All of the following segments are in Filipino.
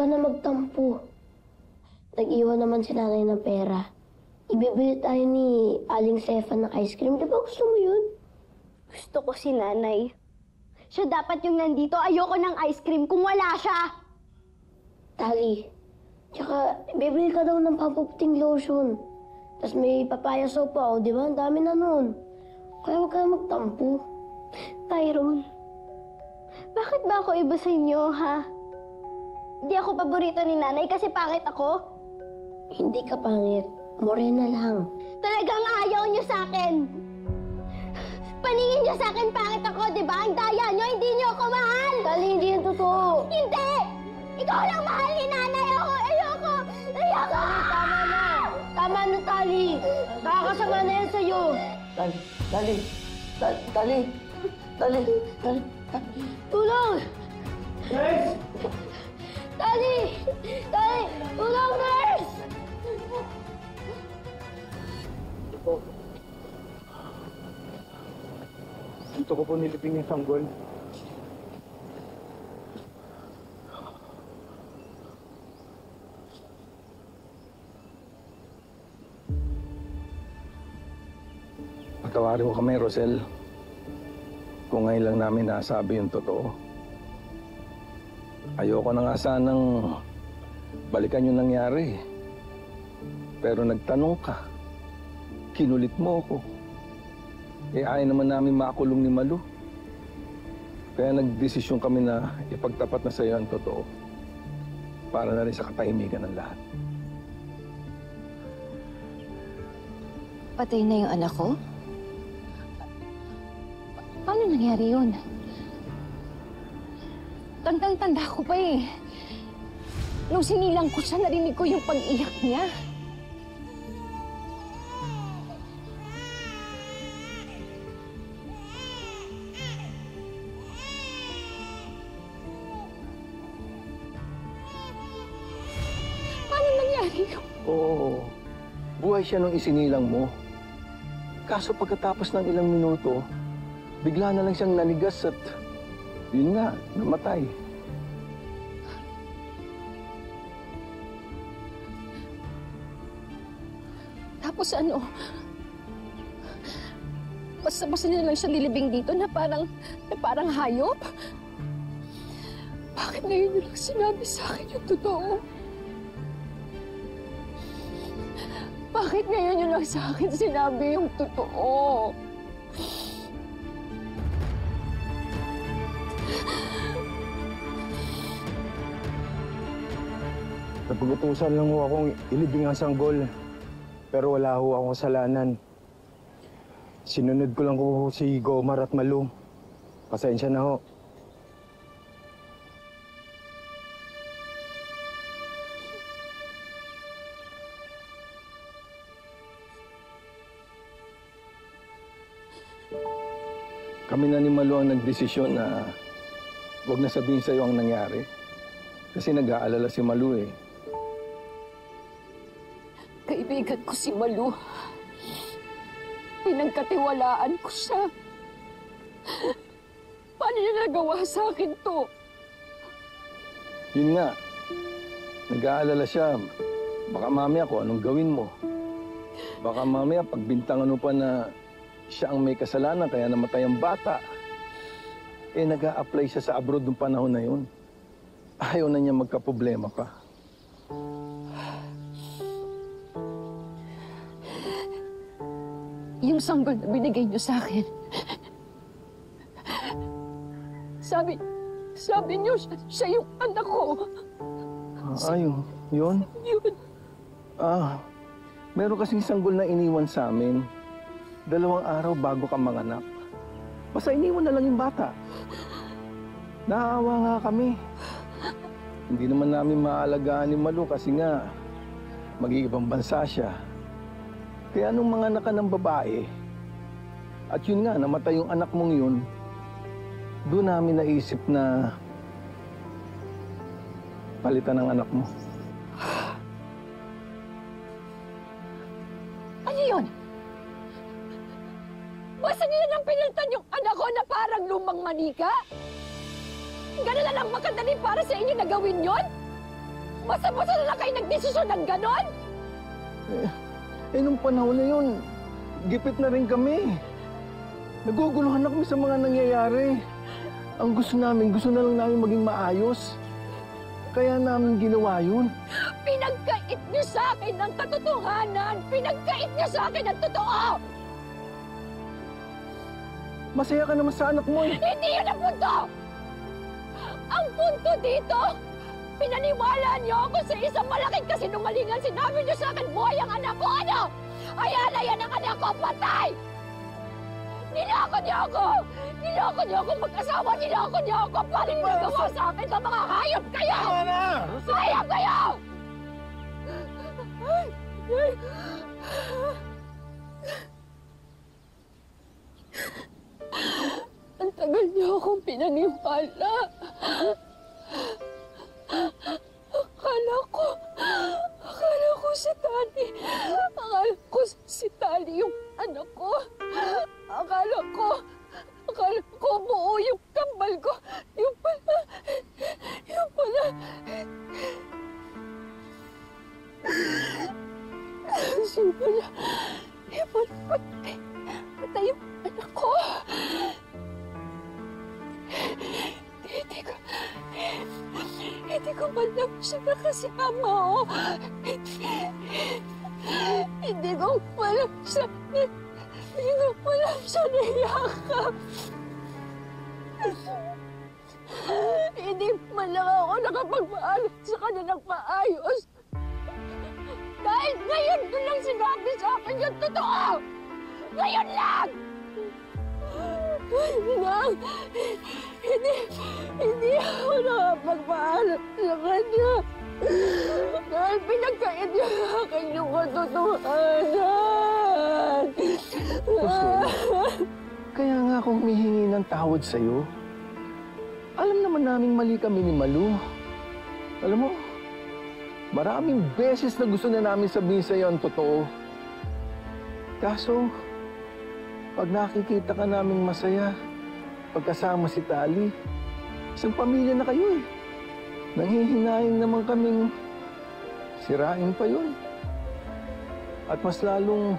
ka na magtampo. Nag-iwan naman si nanay ng pera. Ibibili tayo ni Aling Sefa ng ice cream. Di ba gusto mo yun? Gusto ko si nanay. Siya dapat yung nandito. Ayoko ng ice cream kung wala siya. Tali, tsaka bibili ka daw ng papuputing lotion. Tapos may papaya soap pa, di ba? Ang dami na nun. Kaya huwag ka na magtampo. Tyrone, bakit ba ako iba sa inyo, ha? Hindi ako paborito ni nanay kasi pangit ako? Hindi ka pangit. Morena lang. Talagang ayaw niyo sa akin. Paningin niyo sa akin pangit ako, di ba? Ang daya niyo, hindi niyo ako mahal. Tali, hindi yan totoo. Hindi! Ikaw lang mahal ni nanay ako. Ayoko! Ayoko! Tama na, Tali. Kakasama na yan sa'yo. Tali. Tulong! Nurse! Tali! Tulong, nurse! Dito ko po niliping yung sanggol. Patawarin mo kami, Rosel. Kung ngayon lang namin nasabi yung totoo. Ayoko na nga sanang balikan yung nangyari. Pero nagtanong ka. Kinulit mo ako. Ayaw naman namin makulong ni Malu. Kaya nagdesisyon kami na ipagtapat na sa iyo ang totoo. Para na rin sa katahimikan ng lahat. Patay na yung anak ko? Paano nangyari yun? Tandang-tanda ko pa eh. Nung sinilang ko siya, narinig ko yung pag-iyak niya. Paano nangyari yun? Oo. Buhay siya nung isinilang mo. Kaso pagkatapos ng ilang minuto, bigla na lang siyang nanigas at yun nga, namatay. Tapos ano? Basta niya lang siya nilibing dito na parang hayop? Bakit ngayon niyo lang sinabi sa akin yung totoo? Bakit ngayon niyo lang sa akin sinabi yung totoo? Napag-utusan lang ho akong ilibing ang sanggol. Pero wala ho akong kasalanan. Sinunod ko lang ho si Gomar at Malu. Pasensya na ho. Kami na ni Malu ang nagdesisyon na huwag na sabihin sa'yo ang nangyari. Kasi nag-aalala si Malu eh. Kaibigan ko si Malu. Pinagkatiwalaan ko siya. Paano niya nagawa sa akin to? Yun nga, nag-aalala siya. Baka mamaya ko, anong gawin mo? Baka mamaya pagbintangan mo pa na siya ang may kasalanan kaya namatay ang bata. Eh, nag-a-apply siya sa abroad ng panahon na yun. Ayaw na niya magka-problema pa. Yung sanggol na binigay niyo sa akin. Sabi niyo, siya yung anak ko. Yun? Yun. Meron kasing sanggol na iniwan sa amin. 2 araw bago ka manganak. Basta iniwan na lang yung bata. Naawa nga kami. Hindi naman namin maalagaan ni Malu kasi nga mag-iibang bansa siya. Kaya nung mga anak ka ng babae, at yun nga, namatay yung anak mong yun, doon namin naisip na palitan ng anak mo. Ano yun? Basta niyo nang pinalitan yung anak ko na parang lumang manika? Ganun na lang makadali para sa inyo na gawin yun? Basta-basta na lang kayo nagdesisyon ng ganon? Nung panahon na yun, gipit na rin kami. Naguguluhan na kami sa mga nangyayari. Ang gusto na lang namin maging maayos. Kaya namin ginawa yun. Pinagkait niyo sa akin ng katotohanan! Pinagkait niyo sa akin ang totoo! Masaya ka naman sa anak mo eh. Hindi yun ang punto! Ang punto dito, pinaniwala niyo ako sa isang malaking kasinungalingan. Sinabi niyo sa akin, buhay ang anak ko, ano? Ayan, ayan ang anak ko, patay! Niloko niyo ako! Niloko niyo ako mag-asawa! Niloko niyo ako! Paano niyo nagawa sa akin sa mga hayop kayo? Hayop kayo! Ang tagal niyo akong pinaniwala. Akala ko si Tali. Akala ko si Tali yung anak ko. Akala ko buo yung kambal ko. Yung pala. Patay yung anak ko. Hindi ko man lang siya nakasama, oh. Hindi ko man lang siya niyakap. Hindi man lang ako nakapagpaalam sa kanya ng maayos. Dahil ngayon ko lang sinabi sa akin yung totoo! Ngayon lang! Hindi ako nakapagpaalam sa kanya. Dahil pinagkait niya sa akin yung katotohanan. Kaya nga ako humihingi ng tawad sa'yo. Alam naman naming mali kami ni Malu. Alam mo, maraming beses na gusto na namin sabihin sa'yo ang totoo. Kaso, pag nakikita ka naming masaya, pagkasama si Tali, isang pamilya na kayo eh. Nanghihinayang naman kaming sirain pa yun. At mas lalong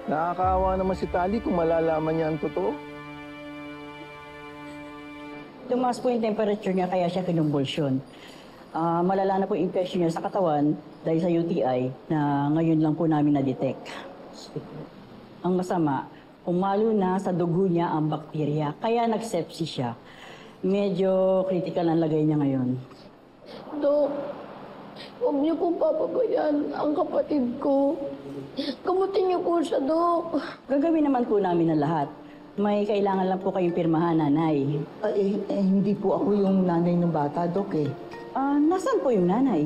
nakakaawa naman si Tali kung malalaman niya ang totoo. Tumaas po yung temperature niya kaya siya kinumbulsyon. Malala na po yung infection niya sa katawan dahil sa UTI na ngayon lang po namin na-detect. Ang masama, umalo na sa dugo niya ang bakterya, kaya nag-sepsis siya. Medyo critical ang lagay niya ngayon. Dok, huwag niyo po papabayaan ang kapatid ko. Gamutin niyo po siya, Dok. Gagawin naman po namin ang lahat. May kailangan lang po kayong pirmahan, nanay. Hindi po ako yung nanay ng bata, Dok eh. Nasaan po yung nanay?